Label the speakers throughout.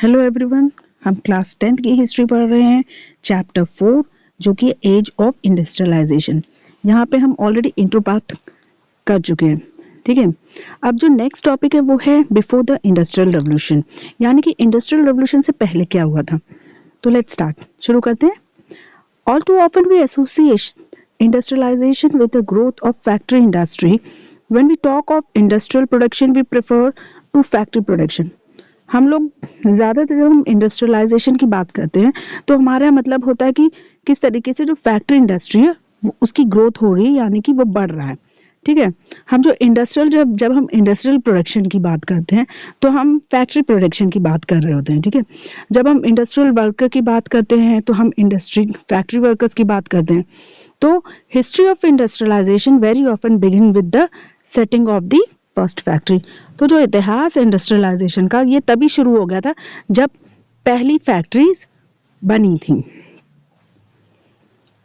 Speaker 1: Hello everyone, हम class 10th की history पढ़ रहे हैं, चैप्टर 4 जो कि एज ऑफ इंडस्ट्रियलाइजेशन। यहाँ पे हम ऑलरेडी इंट्रो पार्ट कर चुके हैं, ठीक है। अब जो नेक्स्ट टॉपिक है वो है बिफोर द इंडस्ट्रियल रेवोल्यूशन, यानी कि इंडस्ट्रियल रेवोल्यूशन से पहले क्या हुआ था। तो लेट्स स्टार्ट, शुरू करते हैं। All too often we associate industrialisation with the growth of factory industry. When we talk of industrial production we prefer to factory production. हम लोग ज़्यादातर जब हम इंडस्ट्रियलाइजेशन की बात करते हैं तो हमारा मतलब होता है कि किस तरीके से जो फैक्ट्री इंडस्ट्री है उसकी ग्रोथ हो रही है, यानी कि वो बढ़ रहा है, ठीक है। हम जो इंडस्ट्रियल जब जब हम इंडस्ट्रियल प्रोडक्शन की बात करते हैं तो हम फैक्ट्री प्रोडक्शन की बात कर रहे होते हैं, ठीक है। जब हम इंडस्ट्रियल वर्कर की बात करते हैं तो हम इंडस्ट्री फैक्ट्री वर्कर्स की बात करते हैं। तो history of industrialisation very often begin with the setting of the first factory. तो जो इतिहास है इंडस्ट्रियलाइजेशन का ये तभी शुरू हो गया था जब पहली फैक्ट्रीज बनी थी।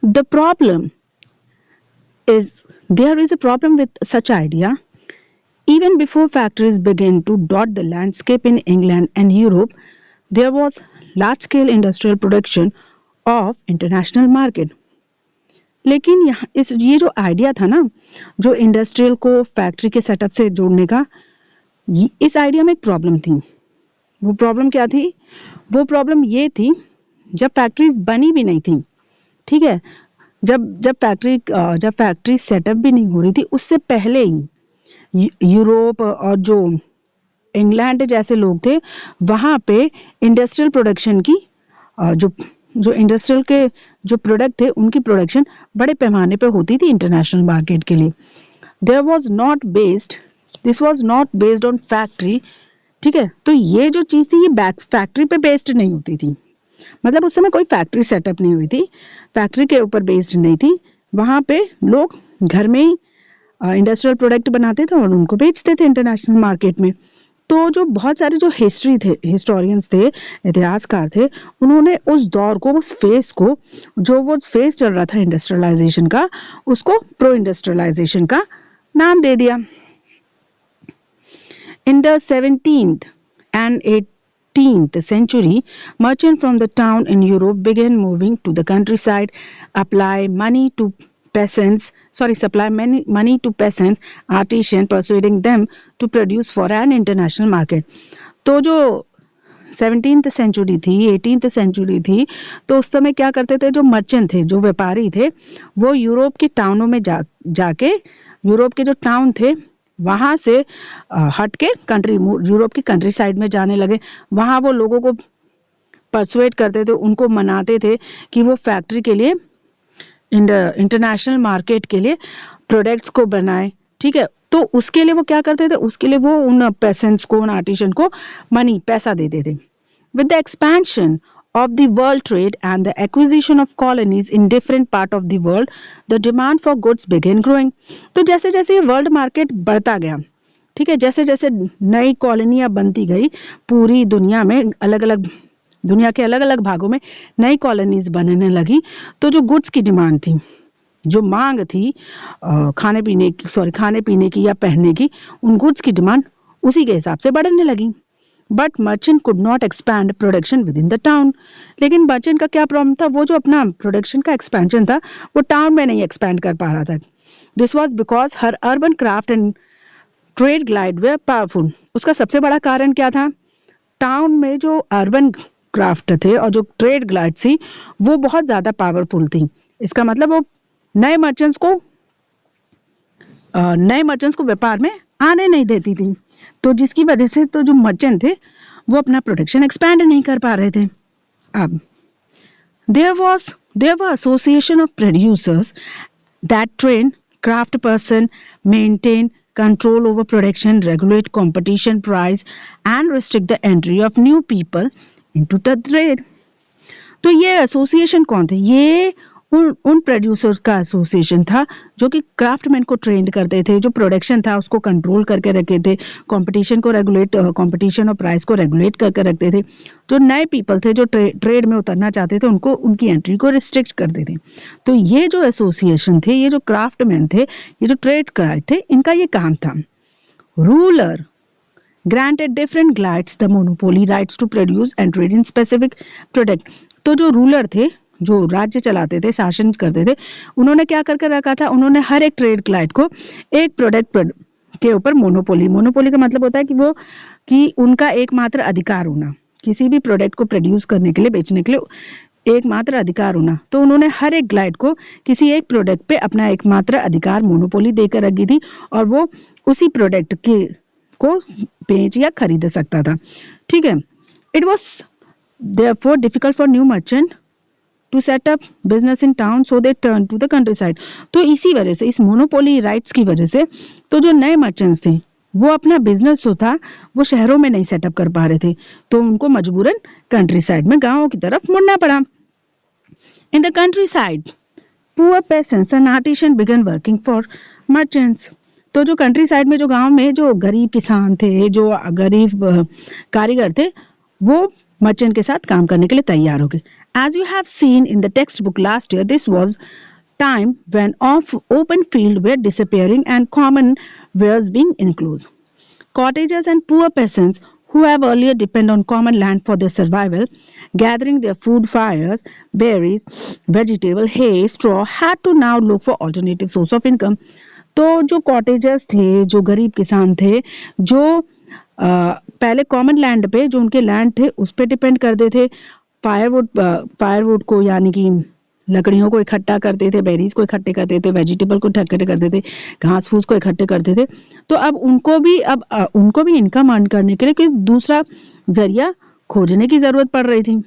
Speaker 1: The problem is there is a problem with such idea. Even before factories began to dot the landscape in England and Europe, there was large-scale industrial production of international market. लेकिन यहाँ ये जो idea था ना, जो industrial को factory के setup से जोड़ने का, इस आइडिया में एक प्रॉब्लम थी। वो प्रॉब्लम क्या थी? वो प्रॉब्लम ये थी जब फैक्ट्रीज बनी भी नहीं थी, ठीक है। जब जब फैक्ट्री सेटअप भी नहीं हो रही थी, उससे पहले ही यूरोप और जो इंग्लैंड जैसे लोग थे वहाँ पे इंडस्ट्रियल प्रोडक्शन की जो इंडस्ट्रियल के जो प्रोडक्ट थे उनकी प्रोडक्शन बड़े पैमाने पे होती थी इंटरनेशनल मार्केट के लिए। This was not based on factory, ठीक है। तो ये जो चीज़ थी ये फैक्ट्री पे बेस्ड नहीं होती थी, मतलब उस समय कोई फैक्ट्री सेटअप नहीं हुई थी, फैक्ट्री के ऊपर बेस्ड नहीं थी। वहाँ पे लोग घर में ही इंडस्ट्रियल प्रोडक्ट बनाते थे और उनको बेचते थे इंटरनेशनल मार्केट में। तो जो बहुत सारे जो हिस्टोरियंस थे, इतिहासकार थे, उन्होंने उस दौर को, उस फेज को, जो वो फेज चल रहा था इंडस्ट्रियलाइजेशन का, उसको प्रो इंडस्ट्रियलाइजेशन का नाम दे दिया। In the 17th and 18th century, merchants from the town in Europe began moving to the countryside, supply money to peasants, artisans, persuading them to produce for an international market. तो जो 17th century थी, 18th century थी, तो उस समय क्या करते थे, जो मर्चेंट थे, जो व्यापारी थे, वो यूरोप के टाउनों में जाके यूरोप के जो टाउन थे वहाँ से हट के यूरोप की कंट्री साइड में जाने लगे। वहाँ वो लोगों को परसुएट करते थे, उनको मनाते थे कि वो फैक्ट्री के लिए, इंटरनेशनल मार्केट के लिए प्रोडक्ट्स को बनाए, ठीक है। तो उसके लिए वो क्या करते थे, उसके लिए वो उन पेसेंट्स को, उन आर्टिशन को पैसा देते थे। With the expansion of the world trade and the acquisition of colonies in different part of the world, the demand for goods began growing. तो जैसे जैसे ये वर्ल्ड मार्केट बढ़ता गया, ठीक है, जैसे जैसे नई कॉलोनियाँ बनती गई पूरी दुनिया में, दुनिया के अलग अलग भागों में नई कॉलोनीज बनने लगी, तो जो गुड्स की डिमांड थी, जो मांग थी खाने पीने की या पहनने की, उन गुड्स की डिमांड उसी के हिसाब से बढ़ने लगी। But merchant could not expand production with in the town. लेकिन मर्चेंट का क्या प्रॉब्लम था, वो जो अपना प्रोडक्शन का एक्सपेंशन था वो टाउन में नहीं एक्सपैंड कर पा रहा था। This was because her urban craft and trade glide way powerful. उसका सबसे बड़ा कारण क्या था, टाउन में जो अर्बन क्राफ्ट थे और जो ट्रेड ग्लाइड थी वो बहुत ज़्यादा पावरफुल थी। इसका मतलब वो नए मर्चेंट्स को व्यापार में आने नहीं देती थी, तो जिसकी वजह से तो जो मर्चेंट थे वो अपना प्रोडक्शन एक्सपैंड नहीं कर पा रहे थे। अब there were association of producers that train craft person, maintain control over production, regulate competition price and restrict the entry of new people into the trade. तो ये एसोसिएशन कौन थे, ये उन प्रोड्यूसर्स का एसोसिएशन था जो कि क्राफ्टमैन को ट्रेंड करते थे, जो प्रोडक्शन था उसको कंट्रोल करके रखे थे, कंपटीशन और प्राइस को रेगुलेट करके रखते थे। जो नए पीपल थे जो ट्रेड में उतरना चाहते थे उनको, उनकी एंट्री को रिस्ट्रिक्ट करते थे। तो ये जो एसोसिएशन थे, ये जो क्राफ्टमैन थे, ये जो ट्रेड गाइड थे, इनका ये काम था। Ruler granted different glides the monopoly rights to produce and trade in specific product। तो जो रूलर थे, जो राज्य चलाते थे, शासन करते थे, उन्होंने क्या करके रखा था, उन्होंने हर एक ट्रेड ग्लाइड को एक प्रोडक्ट के ऊपर मोनोपोली, मोनोपोली का मतलब होता है कि उनका एकमात्र अधिकार होना, किसी भी प्रोडक्ट को प्रोड्यूस करने के लिए, बेचने के लिए एकमात्र अधिकार होना। तो उन्होंने हर एक ग्लाइड को किसी एक प्रोडक्ट पे अपना एकमात्र अधिकार मोनोपोली देकर रखी थी और वो उसी प्रोडक्ट के को बेच या खरीद सकता था। ठीक है। It was therefore difficult for new merchant to set up business in town, so they turn to the countryside. तो इसी वजह से, इस मोनोपोली राइट्स की वजह से, तो जो नए मर्चेंट्स थे वो अपना बिजनेस जो था वो शहरों में नहीं सेटअप कर पा रहे थे, तो उनको मजबूरन कंट्री साइड में, गाँवों की तरफ मुड़ना पड़ा। In the countryside poor peasants and artisan began working for merchants. तो जो कंट्री साइड में, जो गांव में जो गरीब किसान थे, जो गरीब कारीगर थे, वो मर्चेंट के साथ काम करने के लिए तैयार हो गए। As you have seen in the textbook last year, this was time when open field were disappearing and common wares being enclosed. Cottagers and poor peasants who have earlier depended on common land for their survival, gathering their food, fires, berries, vegetable, hay, straw, had to now look for alternative source of income. तो जो कॉटेजर्स थे, जो गरीब किसान थे, जो पहले common land पे, जो उनके लैंड थे उस पे डिपेंड करते थे, फायरवुड को, यानी कि लकड़ियों को इकट्ठा करते थे, बेरीज को इकट्ठे करते थे, वेजिटेबल को इकट्ठे करते थे, घास फूस को इकट्ठे करते थे। तो अब उनको भी इनकम अर्न करने के लिए कोई दूसरा जरिया खोजने की जरूरत पड़ रही थी।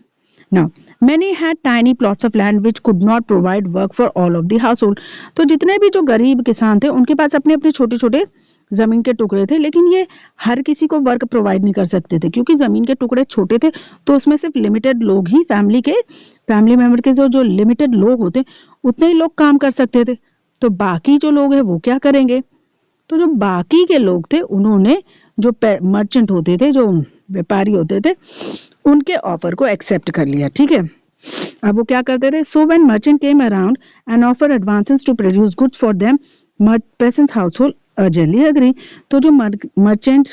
Speaker 1: Now, many had tiny plots of land which could not provide work for all of the household. तो जितने भी जो गरीब किसान थे उनके पास अपने अपने छोटे छोटे जमीन के टुकड़े थे, लेकिन ये हर किसी को वर्क प्रोवाइड नहीं कर सकते थे, क्योंकि जमीन के टुकड़े छोटे थे। तो उसमें सिर्फ लिमिटेड लोग ही, फैमिली मेंबर के जो लिमिटेड लोग होते, उतने ही लोग काम कर सकते थे। तो बाकी जो लोग हैं वो क्या करेंगे? तो जो बाकी के लोग थे, उन्होंने जो मर्चेंट होते थे, जो व्यापारी होते थे, उनके ऑफर को एक्सेप्ट कर लिया। ठीक है। अब वो क्या करते थे? So when merchant came around and offer advances to produce goods for them, peasants household urgently agree. तो जो मर्चेंट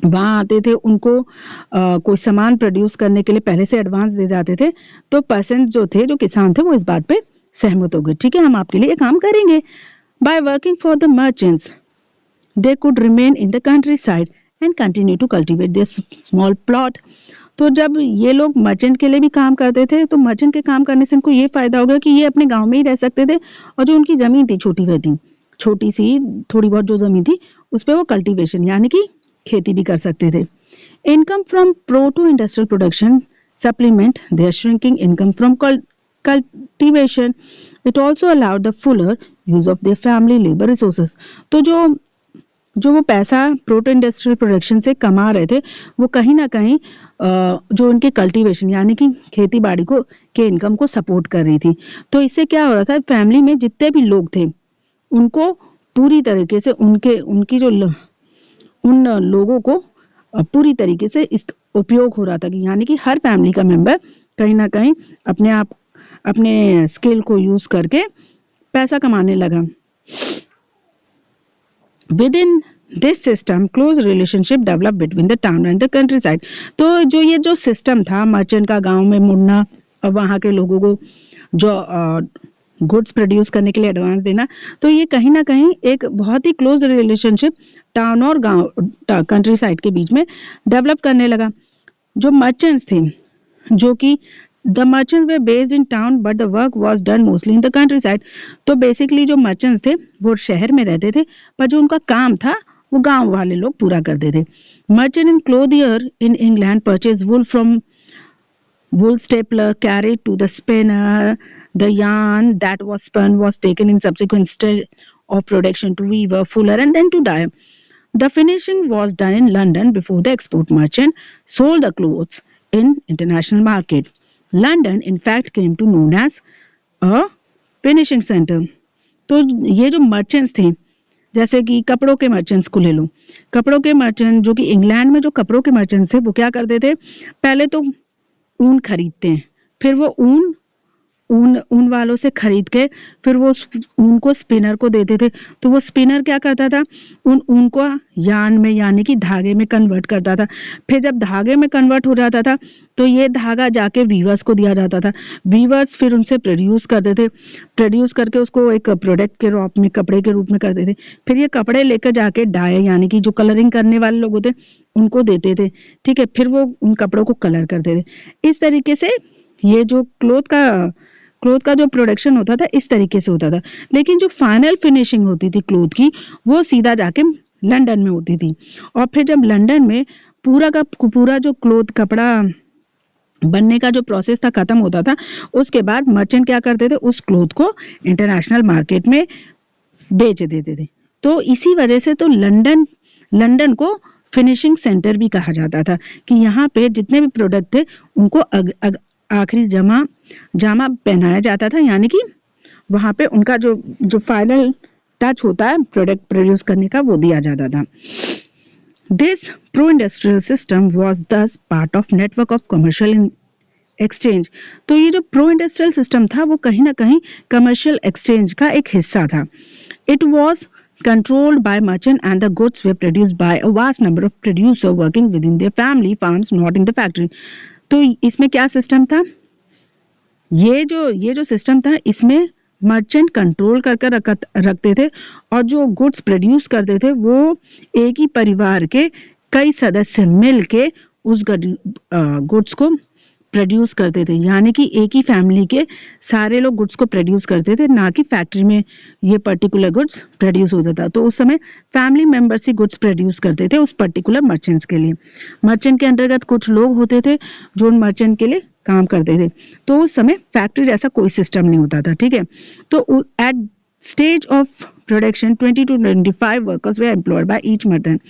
Speaker 1: वहाँ आते थे, उनको कोई सामान प्रोड्यूस करने के लिए पहले से एडवांस दे जाते थे, तो पेसेंट जो थे, जो किसान थे, वो इस बात पे सहमत हो गए। ठीक है, हम आपके लिए ये काम करेंगे। By working for the merchants they could remain in the countryside and continue to cultivate this small plot. तो जब ये लोग मर्चेंट के लिए भी काम करते थे, तो मर्चेंट के काम करने से इनको ये फायदा हो गया कि ये अपने गांव में ही रह सकते थे, और जो उनकी जमीन थी छोटी सी थोड़ी बहुत जो जमीन थी, उस पर वो कल्टीवेशन यानी कि खेती भी कर सकते थे। Income from proto industrial production supplement their shrinking income from cultivation. It also allowed the fuller use of their family labour resources. तो जो वो पैसा प्रोटो इंडस्ट्रियल प्रोडक्शन से कमा रहे थे, वो कहीं ना कहीं जो उनके कल्टीवेशन यानी कि खेती बाड़ी को के इनकम को सपोर्ट कर रही थी। तो इससे क्या हो रहा था, फैमिली में जितने भी लोग थे उनको पूरी तरीके से उनकी जो उन लोगों को पूरी तरीके से इस उपयोग हो रहा था, कि यानी कि हर फैमिली का मेंबर कहीं ना कहीं अपने स्किल को यूज करके पैसा कमाने लगा। Within this system, close relationship developed between the town and the countryside. तो जो सिस्टम था मर्चेंट का, गांव में मुड़ना और वहाँ के लोगों को जो गुड्स प्रोड्यूस करने के लिए एडवांस देना, तो ये कहीं ना कहीं एक बहुत ही क्लोज रिलेशनशिप टाउन और गांव, कंट्री साइड के बीच में डेवलप करने लगा। जो मर्चेंट्स थे, जो कि The merchants were based in town, but the work was done mostly in the countryside. तो बेसिकली जो मर्चेंट्स थे वो शहर में रहते थे, पर जो उनका काम था वो गांव वाले लोग पूरा करते थे। Merchant in clothier in England purchased wool from wool stapler, carried to the spinner. The yarn that was spun was taken in subsequent stage of production to weaver, fuller, and then to dye. The finishing was done in London before the export merchant sold the clothes in international market. London, in fact, came to known as a finishing center. तो ये जो merchants थे, जैसे कि कपड़ों के merchants को ले लो, कपड़ों के मर्चेंट जो कि इंग्लैंड में जो कपड़ों के मर्चेंट्स थे, वो क्या करते थे, पहले तो ऊन खरीदते हैं, फिर वो ऊन ऊन ऊन वालों से खरीद के फिर वो उस ऊन को स्पिनर को देते थे। तो वो स्पिनर क्या करता था, उन ऊन को यार्न में यानी कि धागे में कन्वर्ट करता था। फिर जब धागे में कन्वर्ट हो जाता था तो ये धागा जाके वीवर्स को दिया जाता था। वीवर्स फिर उनसे प्रोड्यूस करते थे, प्रोड्यूस करके उसको एक प्रोडक्ट के रूप में, कपड़े के रूप में करते थे। फिर ये कपड़े लेकर जाके डाई यानी कि जो कलरिंग करने वाले लोग होते उनको देते थे, ठीक है। फिर वो उन कपड़ों को कलर करते थे। इस तरीके से ये जो क्लोथ का जो प्रोडक्शन होता था इस तरीके से होता था। लेकिन जो फाइनल फिनिशिंग होती थी क्लोथ की वो सीधा जाके लंदन में होती थी। और फिर जब लंदन में पूरा का पूरा जो क्लोथ कपड़ा बनने का जो प्रोसेस था खत्म होता था, उसके बाद मर्चेंट क्या करते थे, उस क्लोथ को इंटरनेशनल मार्केट में बेच देते थे। तो इसी वजह से तो लंदन को फिनिशिंग सेंटर भी कहा जाता था कि यहाँ पे जितने भी प्रोडक्ट थे उनको आखिरी जामा पहनाया जाता था, यानी कि वहां पे उनका जो फाइनल टच होता है प्रोडक्ट प्रोड्यूस करने का वो दिया जाता था। This pro industrial system was thus part of network of commercial exchange. तो ये जो प्रो इंडस्ट्रियल सिस्टम था वो कहीं ना कहीं कमर्शियल एक्सचेंज का एक हिस्सा था। It was controlled by merchant and the goods were produced by a vast number of producers working within their family farms, not in the factory. तो इसमें क्या सिस्टम था, ये जो सिस्टम था इसमें मर्चेंट कंट्रोल करके रखते थे और जो गुड्स प्रोड्यूस करते थे वो एक ही परिवार के कई सदस्य मिल के उस गुड्स को प्रोड्यूस करते थे, यानी कि एक ही फैमिली के सारे लोग गुड्स को प्रोड्यूस करते थे, ना कि फैक्ट्री में ये पर्टिकुलर गुड्स प्रोड्यूस होता था। तो उस समय फैमिली मेंबर्स ही गुड्स प्रोड्यूस करते थे उस पर्टिकुलर मर्चेंट्स के लिए। मर्चेंट के अंतर्गत कुछ लोग होते थे जो उन मर्चेंट के लिए काम करते थे। तो उस समय फैक्ट्री जैसा कोई सिस्टम नहीं होता था, ठीक है। तो at stage of production 20 to 25 workers were employed by each merchant.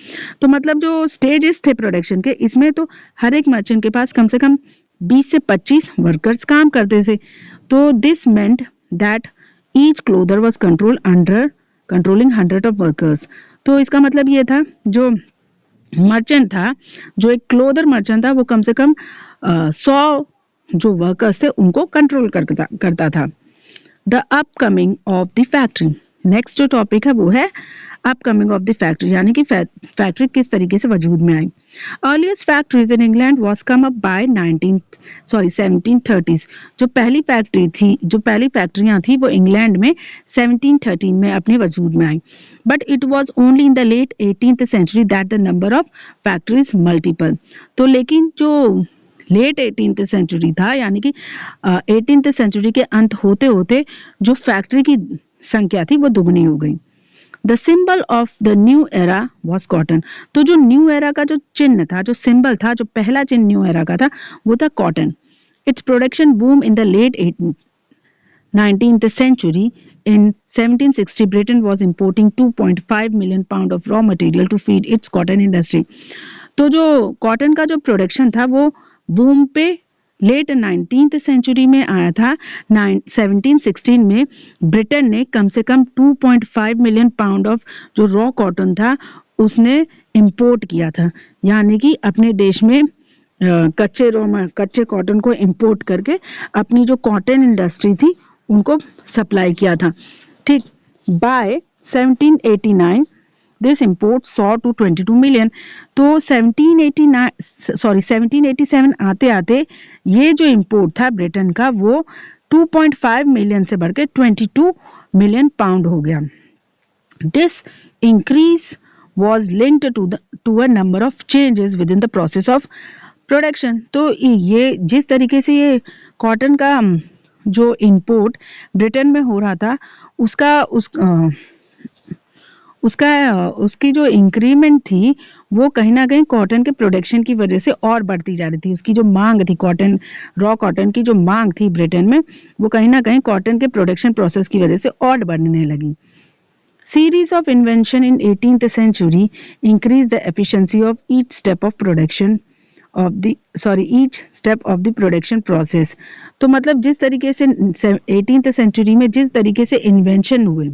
Speaker 1: तो मतलब जो स्टेजेस थे प्रोडक्शन के, इसमें तो हर एक मर्चेंट के पास कम से कम 20 से 25 वर्कर्स काम करते थे। तो this meant that each clothier was controlling 100 of workers. तो इसका मतलब ये था जो मर्चेंट था, जो एक क्लोथर मर्चेंट था, वो कम से कम 100 जो वर्कर्स थे उनको कंट्रोल करता था। The upcoming of the factory, next जो टॉपिक है वो है अपकमिंग ऑफ द फैक्ट्री, यानी कि फैक्ट्री किस तरीके से वजूद में आई। Earliest factories in England was come up by 1730s। जो पहली फैक्ट्रियां थी वो इंग्लैंड में 1713 में अपने वजूद में आई। But it was only in the late 18th century that the number of factories multiple. तो लेकिन जो लेट 18th सेंचुरी था, यानी कि 18th सेंचुरी के अंत होते होते जो फैक्ट्री की संख्या थी वो दुगनी हो गई। The symbol of the new era was cotton. तो जो न्यू एरा का जो चिन्ह था, जो सिंबल था, जो पहला चिन्ह न्यू एरा का था वो था cotton. Its production boom in the late 19th century. In 1760, Britain was importing 2.5 million pound of raw material to feed its cotton industry. तो जो कॉटन का जो प्रोडक्शन था वो बूम पे लेट 19th सेंचुरी में आया था। 1716 में ब्रिटेन ने कम से कम 2.5 मिलियन पाउंड ऑफ जो रॉ कॉटन था उसने इंपोर्ट किया था, यानी कि अपने देश में कच्चे कॉटन को इंपोर्ट करके अपनी जो कॉटन इंडस्ट्री थी उनको सप्लाई किया था, ठीक। By 1789 this import soar to 22 million. तो 1787 आते आते ये जो इम्पोर्ट था ब्रिटेन का वो 2.5 मिलियन से बढ़ के 22 मिलियन पाउंड हो गया। This increase was linked to a number of changes within the process of production। तो ये जिस तरीके से ये कॉटन का जो इंपोर्ट ब्रिटेन में हो रहा था उसकी जो इंक्रीमेंट थी वो कहीं ना कहीं कॉटन के प्रोडक्शन की वजह से और बढ़ती जा रही थी। उसकी जो मांग थी रॉ कॉटन की जो मांग थी ब्रिटेन में वो कहीं ना कहीं कॉटन के प्रोडक्शन प्रोसेस की वजह से और बढ़ने लगी। Series of invention in 18th century increased the efficiency of each step of production process। तो मतलब जिस तरीके से 18th सेंचुरी में जिस तरीके से इन्वेंशन हुए,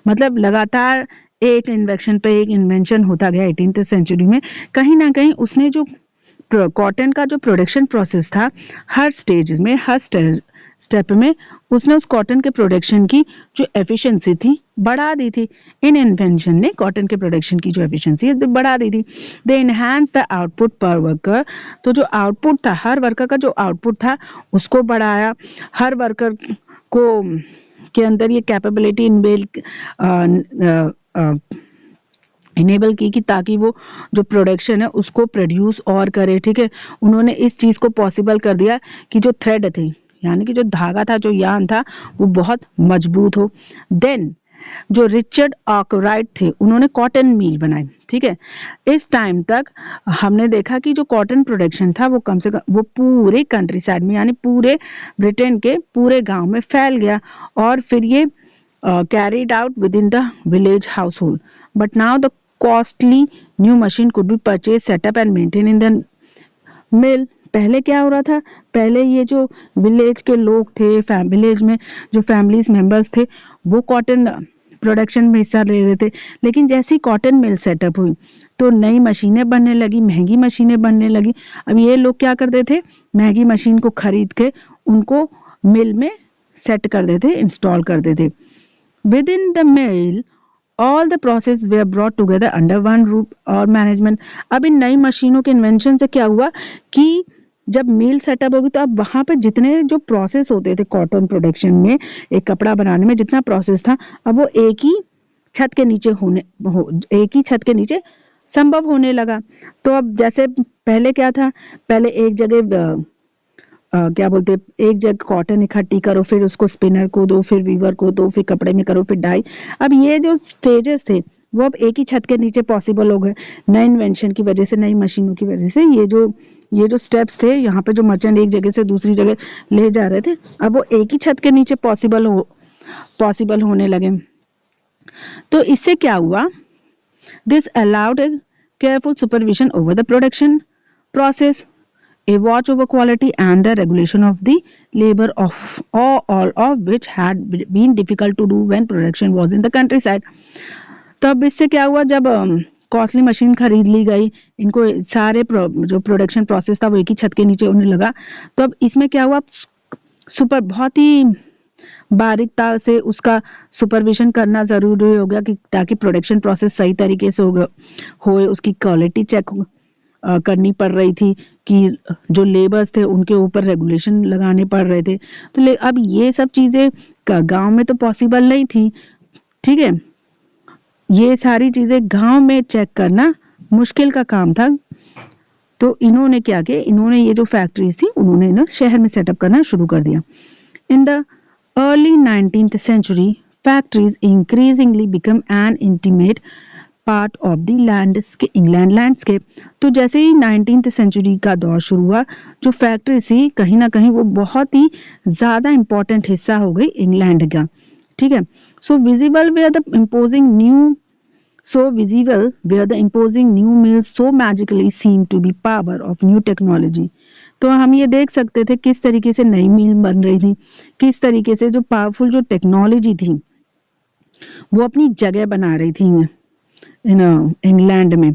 Speaker 1: मतलब लगातार एक इन्वेंशन पे एक इन्वेंशन होता गया 18th सेंचुरी में, कहीं ना कहीं उसने जो कॉटन का जो प्रोडक्शन प्रोसेस था हर स्टेज में, हर स्टेप में उसने उस कॉटन के प्रोडक्शन की जो एफिशिएंसी थी बढ़ा दी थी। इन इन्वेंशन ने कॉटन के प्रोडक्शन की जो एफिशिएंसी है बढ़ा दी थी। दे इनहैंस द आउटपुट पर वर्कर, तो जो आउटपुट था, हर वर्कर का जो आउटपुट था उसको बढ़ाया। हर वर्कर को के अंदर ये कैपेबिलिटी इनेबल की कि ताकि वो जो प्रोडक्शन है उसको प्रोड्यूस और करे। ठीक है, उन्होंने इस चीज़ को पॉसिबल कर दिया कि जो थ्रेड थे, यानी कि जो धागा था, जो यान था, वो बहुत मजबूत हो। देन जो रिचर्ड आर्कराइट थे, उन्होंने कॉटन मिल बनाई। ठीक है, इस टाइम तक हमने देखा कि जो कॉटन प्रोडक्शन था वो कम से कम वो पूरे कंट्री साइड में, यानी पूरे ब्रिटेन के पूरे गांव में फैल गया और फिर ये carried out within the village household. But now the costly new machine could be purchased, set up and maintained in the mill. पहले क्या हो रहा था, पहले ये जो विलेज के लोग थे, विलेज में जो फैमिलीज मेंबर्स थे, वो कॉटन प्रोडक्शन में हिस्सा ले रहे थे। लेकिन जैसे ही कॉटन मिल सेटअप हुई तो नई मशीनें बनने लगी, महंगी मशीनें बनने लगी। अब ये लोग क्या करते थे, महंगी मशीन को खरीद के उनको मिल में सेट कर देते, इंस्टॉल कर देते। Within the mill, all the processes were brought together under one roof or management. अब इन नई मशीनों के इन्वेंशन से क्या हुआ कि जब मिल सेटअप होगी तो अब वहाँ पे जितने जो प्रोसेस होते थे कॉटन प्रोडक्शन में, एक कपड़ा बनाने में जितना प्रोसेस था, अब वो एक ही छत के नीचे संभव होने लगा। तो अब जैसे पहले क्या था, पहले एक जगह क्या बोलते, एक जगह कॉटन इकट्ठी करो, फिर उसको स्पिनर को दो, फिर वीवर को दो, फिर कपड़े में करो, फिर डाई। अब ये जो स्टेजेस थे वो अब एक ही छत के नीचे पॉसिबल हो गए, नए इन्वेंशन की वजह से, नई मशीनों की वजह से। ये जो स्टेप्स थे, यहाँ पे जो मर्चेंट एक जगह से दूसरी जगह ले जा रहे थे, अब वो एक ही छत के नीचे पॉसिबल होने लगे। तो इससे क्या हुआ, this allowed A careful supervision over the production process, a watch over quality and the regulation of the labor of all of which had been difficult to do when production was in the countryside. तब इससे क्या हुआ, जब costly machine खरीद ली गई, इनको सारे जो प्रोडक्शन प्रोसेस था वो एक ही छत के नीचे होने लगा। तो अब इसमें क्या हुआ, बहुत ही बारीकता से उसका सुपरविजन करना ज़रूरी हो गया कि ताकि प्रोडक्शन प्रोसेस सही तरीके से हो, उसकी क्वालिटी चेक करनी पड़ रही थी कि जो लेबर्स थे उनके ऊपर रेगुलेशन लगाने पड़ रहे थे। तो अब ये सब चीज़ें गांव में तो पॉसिबल नहीं थी। ठीक है, ये सारी चीज़ें गांव में चेक करना मुश्किल का काम था। तो इन्होंने क्या किया, इन्होंने ये जो फैक्ट्रीज थी उन्होंने इन्हें शहर में सेटअप करना शुरू कर दिया। In the early 19th century, factories increasingly become an intimate part of the England landscape. तो जैसे ही 19th सेंचुरी का दौर शुरू हुआ, जो फैक्ट्री थी कहीं ना कहीं वो बहुत ही ज़्यादा इम्पोर्टेंट हिस्सा हो गई इंग्लैंड का। ठीक है, so visible were the imposing new mills so magically seem to be power of new technology. तो हम ये देख सकते थे किस तरीके से नई मिल बन रही थी, किस तरीके से जो पावरफुल जो टेक्नोलॉजी थी वो अपनी जगह बना रही थी इंग्लैंड में।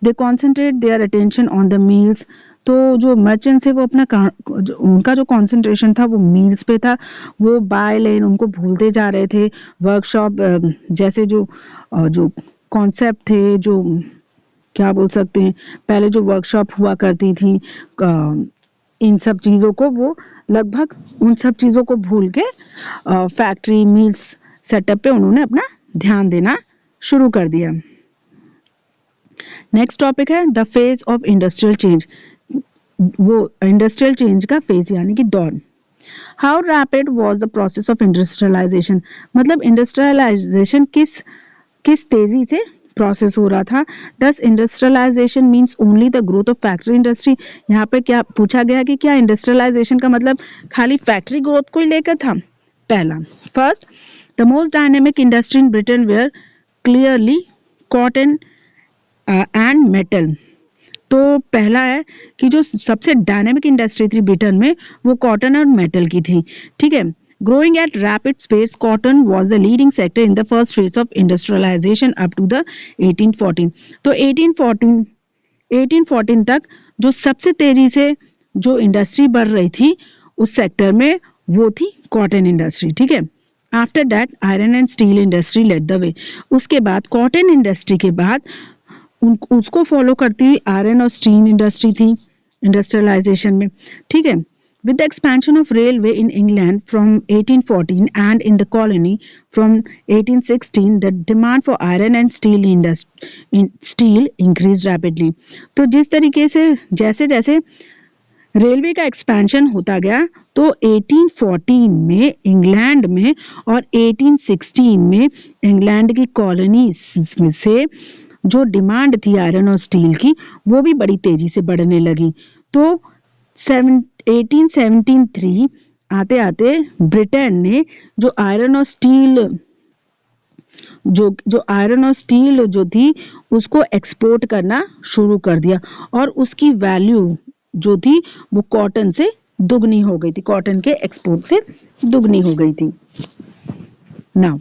Speaker 1: They concentrate their attention on the mills. तो जो मर्चेंट्स है वो उनका जो कॉन्सेंट्रेशन था वो मील्स पे था, वो बाय लेन उनको भूलते जा रहे थे। वर्कशॉप जैसे जो कॉन्सेप्ट थे, जो क्या बोल सकते हैं, पहले जो वर्कशॉप हुआ करती थी, इन सब चीज़ों को वो लगभग उन सब चीज़ों को भूल के फैक्ट्री मिल्स सेटअप पे उन्होंने अपना ध्यान देना शुरू कर दिया। नेक्स्ट टॉपिक है the phase of industrial change. वो इंडस्ट्रियल चेंज का फेज यानी कि दौर। How rapid was the process of industrialisation, मतलब इंडस्ट्रियलाइजेशन किस तेजी से प्रोसेस हो रहा था। Does industrialisation means only the growth of factory industry. यहाँ पे क्या पूछा गया कि क्या इंडस्ट्रियलाइजेशन का मतलब खाली फैक्ट्री ग्रोथ को ही लेकर था। पहला, first, the most dynamic industry in Britain were clearly cotton and metal. तो पहला है कि जो सबसे डायनेमिक इंडस्ट्री थी ब्रिटेन में वो कॉटन और मेटल की थी। ठीक है, growing at rapid pace, cotton was the leading sector in the first phase of industrialization up to the 1814। तो 1814 तक जो सबसे तेजी से जो इंडस्ट्री बढ़ रही थी उस सेक्टर में वो थी कॉटन इंडस्ट्री, ठीक है। After that iron and steel industry led the way. उसके बाद कॉटन इंडस्ट्री के बाद उसको फॉलो करती हुई आयरन और स्टील इंडस्ट्री थी इंडस्ट्रियलाइजेशन में, ठीक है। With the expansion of railway in England from 1814 and in the colony from 1816, the demand for iron and steel increased rapidly. तो जिस तरीके से जैसे जैसे रेलवे का एक्सपेंशन होता गया तो 1814 में इंग्लैंड में और 1816 में इंग्लैंड की कॉलोनी से जो डिमांड थी आयरन और स्टील की वो भी बड़ी तेजी से बढ़ने लगी। तो 1873 आते आते ब्रिटेन ने जो आयरन और स्टील जो थी उसको एक्सपोर्ट करना शुरू कर दिया और उसकी वैल्यू जो थी वो कॉटन से दुगनी हो गई थी, कॉटन के एक्सपोर्ट से दुगनी हो गई थी। नाउ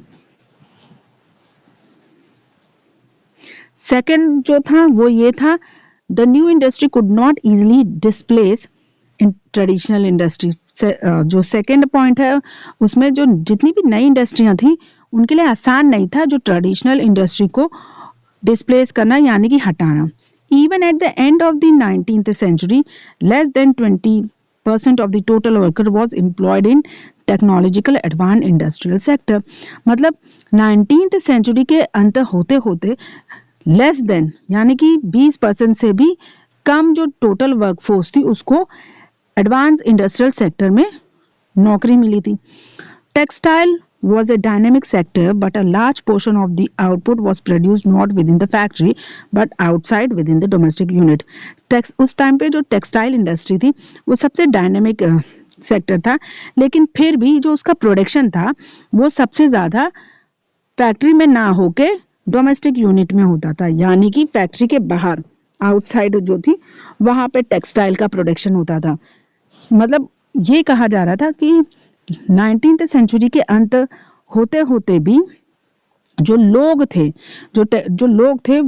Speaker 1: सेकंड जो था वो ये था, the new industry could not easily displace in traditional industry. जो सेकंड पॉइंट है उसमें जो जितनी भी नई इंडस्ट्रियां थी उनके लिए आसान नहीं था जो ट्रेडिशनल इंडस्ट्री को डिस्प्लेस करना यानी कि हटाना। Even at the end of the 19th century, less than 20% of the total worker was employed in technological advance industrial sector. मतलब 19th century के अंत होते होते लेस देन यानी कि 20% से भी कम जो टोटल वर्कफोर्स थी उसको एडवांस इंडस्ट्रियल सेक्टर में नौकरी मिली थी। Textile was a dynamic sector, but a large portion of the output was produced not within the factory but outside within the domestic unit. उस टाइम पे जो टेक्सटाइल इंडस्ट्री थी वो सबसे डायनेमिक सेक्टर था, लेकिन फिर भी जो उसका प्रोडक्शन था वो सबसे ज़्यादा फैक्ट्री में ना होके डोमेस्टिक यूनिट में होता था, यानी कि फैक्ट्री के बाहर आउटसाइड जो थी वहाँ पे टेक्सटाइल का प्रोडक्शन होता था। मतलब ये कहा जा रहा था कि 19th century के अंत होते होते भी जो लोग थे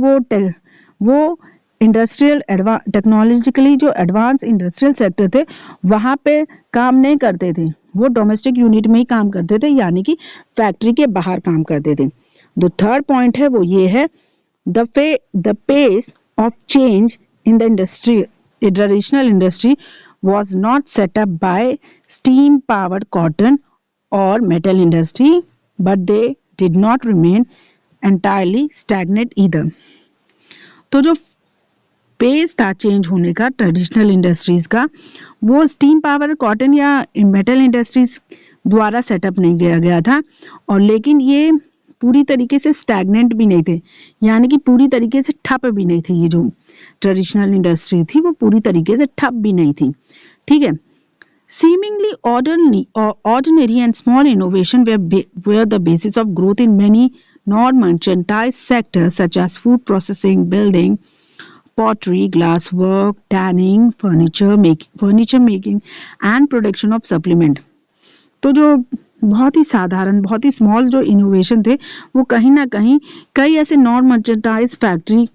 Speaker 1: वो इंडस्ट्रियल टेक्नोलॉजिकली जो एडवांस इंडस्ट्रियल सेक्टर थे वहाँ पे काम नहीं करते थे, वो डोमेस्टिक यूनिट में ही काम करते थे यानी कि फैक्ट्री के बाहर काम करते थे। जो थर्ड पॉइंट है वो ये है, the pace of change in the industry traditional industry was not set up by steam powered cotton or metal industry, but they did not remain entirely stagnant either. तो जो पेस था change होने का traditional industries का वो steam power cotton या metal industries द्वारा setup नहीं किया गया था, और लेकिन ये पूरी तरीके से स्टैग्नेंट भी नहीं थे यानी कि पूरी तरीके से ठप भी नहीं थी। ये जो ट्रेडिशनल इंडस्ट्री थी वो पूरी तरीके से ठप भी नहीं थी, ठीक है। Seemingly ordinary and small innovation were the basis of growth in many non-merchandise sectors such as food processing, building, pottery, glasswork, tanning, furniture making and production of supplement. तो जो बहुत ही साधारण बहुत ही स्मॉल जो इनोवेशन थे वो कहीं ना कहीं कई ऐसे नॉन मर्चेंटाइज फैक्ट्री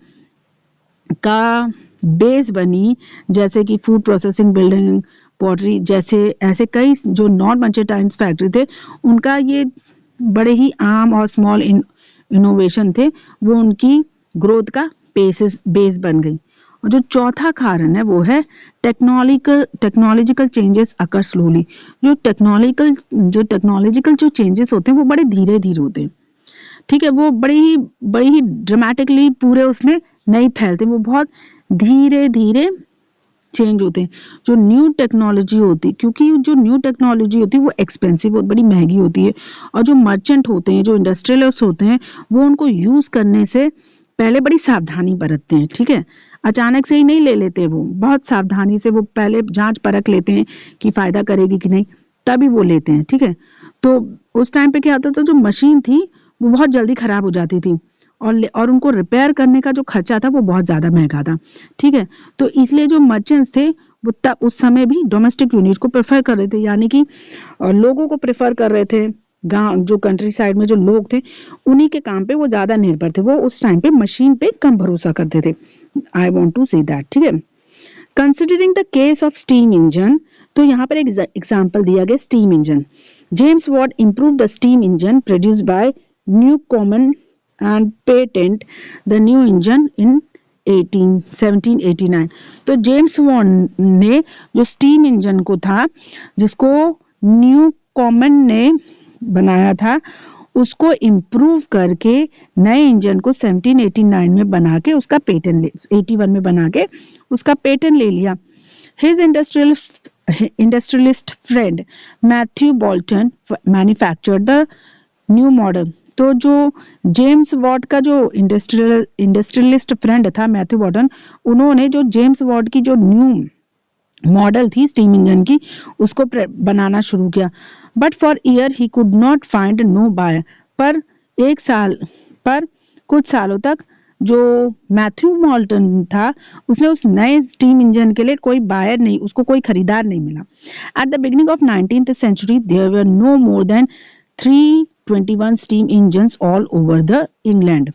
Speaker 1: का बेस बनी, जैसे कि फूड प्रोसेसिंग, बिल्डिंग, पॉटरी जैसे ऐसे कई जो नॉन मर्चेंटाइज फैक्ट्री थे उनका ये बड़े ही आम और स्मॉल इनोवेशन थे, वो उनकी ग्रोथ का बेस बन गई। और जो चौथा कारण है वो है टेक्नोलॉजिकल चेंजेस अकर स्लोली। जो टेक्नोलॉजिकल जो चेंजेस होते हैं वो बड़े धीरे धीरे होते हैं, ठीक है। वो बड़ी ही ड्रामेटिकली पूरे उसमें नहीं फैलते, वो बहुत धीरे धीरे चेंज होते हैं। जो न्यू टेक्नोलॉजी होती, क्योंकि जो न्यू टेक्नोलॉजी होती है वो एक्सपेंसिव, बहुत बड़ी महंगी होती है, और जो मर्चेंट होते हैं, जो इंडस्ट्रियलिस्ट होते हैं, वो उनको यूज़ करने से पहले बड़ी सावधानी बरतते हैं, ठीक है। अचानक से ही नहीं ले लेते, वो बहुत सावधानी से वो पहले जांच परख लेते हैं कि फ़ायदा करेगी कि नहीं, तभी वो लेते हैं, ठीक है। तो उस टाइम पे क्या होता था, जो मशीन थी वो बहुत जल्दी ख़राब हो जाती थी और उनको रिपेयर करने का जो खर्चा था वो बहुत ज़्यादा महंगा था, ठीक है। तो इसलिए जो मर्चेंट्स थे वो तब उस समय भी डोमेस्टिक यूनिट को प्रेफर कर रहे थे, यानी कि लोगों को प्रेफर कर रहे थे। गांव जो कंट्री साइड में जो लोग थे उन्हीं के काम पे वो ज़्यादा निर्भर थे, वो उस टाइम पे मशीन पे कम भरोसा करते थे। I want to say that, ठीक है। Considering the case of steam engine, तो यहाँ पर एक एग्जाम्पल दिया गया steam engine. James Watt improve the steam engine produce by Newcomen and patent the new engine in 1789। तो जेम्स वॉट ने जो स्टीम इंजन को था, जिसको न्यू कॉमन ने बनाया था, उसको इम्प्रूव करके नए इंजन को 1789 में बना के उसका पेटेंट 81 में बना के उसका पेटेंट ले लिया। His industrialist friend Matthew Boulton manufactured the new model। तो जो जेम्स वॉट का जो इंडस्ट्रियलिस्ट फ्रेंड था मैथ्यू बॉल्टन, उन्होंने जो जेम्स वॉट की जो न्यू मॉडल थी स्टीम इंजन की, उसको बनाना शुरू किया। But for year he could not find no buyer. पर कुछ सालों तक जो मैथ्यू मॉल्टन था, उसने उस नए स्टीम इंजन के लिए कोई बायर नहीं, उसको कोई खरीदार नहीं मिला। At the beginning of 19th century there were no more than 321 steam engines all over the England.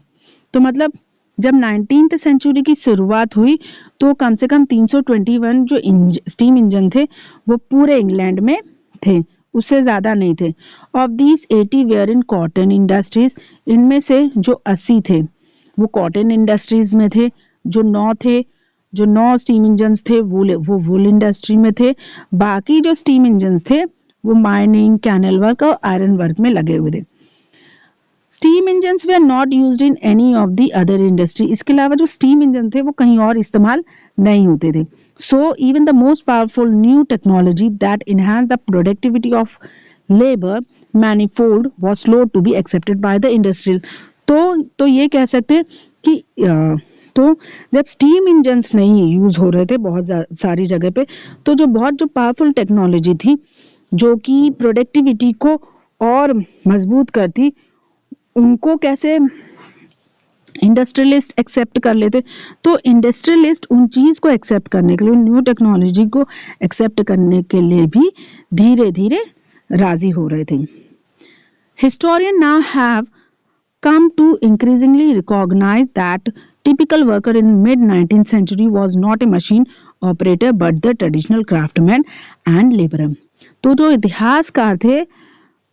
Speaker 1: तो मतलब जब 19th सेंचुरी की शुरुआत हुई तो कम से कम 321 जो स्टीम इंजन थे वो पूरे इंग्लैंड में थे, उससे ज़्यादा नहीं थे। Of these 80 were in cotton industries. इनमें से जो 80 थे वो कॉटन इंडस्ट्रीज में थे। जो 9 स्टीम इंजन्स थे वो वूल इंडस्ट्री में थे। बाकी जो स्टीम इंजन्स थे वो माइनिंग, कैनल वर्क और आयरन वर्क में लगे हुए थे। Steam engines way are not used in any of the other industry. इसके अलावा जो स्टीम इंजन थे वो कहीं और इस्तेमाल नहीं होते थे। So even the most powerful new technology that enhance the productivity of labour manifold was slow to be accepted by the industrial. तो ये कह सकते हैं कि तो जब स्टीम इंजन्स नहीं यूज हो रहे थे बहुत सारी जगह पे, तो जो पावरफुल टेक्नोलॉजी थी जो कि प्रोडक्टिविटी को और मजबूत करती, उनको कैसे इंडस्ट्रियलिस्ट एक्सेप्ट कर लेते। तो इंडस्ट्रियलिस्ट उन चीज को एक्सेप्ट करने के लिए, न्यू टेक्नोलॉजी को एक्सेप्ट करने के लिए भी धीरे धीरे राजी हो रहे थे। Historian now have come to increasingly recognize that typical worker in mid 19th century was not a machine operator but the traditional craftsman and laborer। तो जो इतिहासकार थे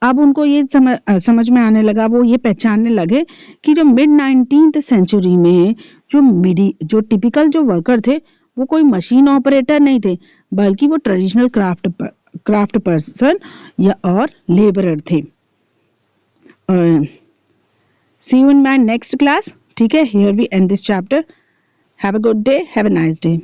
Speaker 1: अब उनको ये समझ में आने लगा, वो ये पहचानने लगे कि जो मिड 19th सेंचुरी में जो टिपिकल जो वर्कर थे वो कोई मशीन ऑपरेटर नहीं थे, बल्कि वो ट्रेडिशनल क्राफ्ट पर्सन या और लेबरर थे। See you in my next class. ठीक है, here we end this chapter. Have a good day. Have a nice day.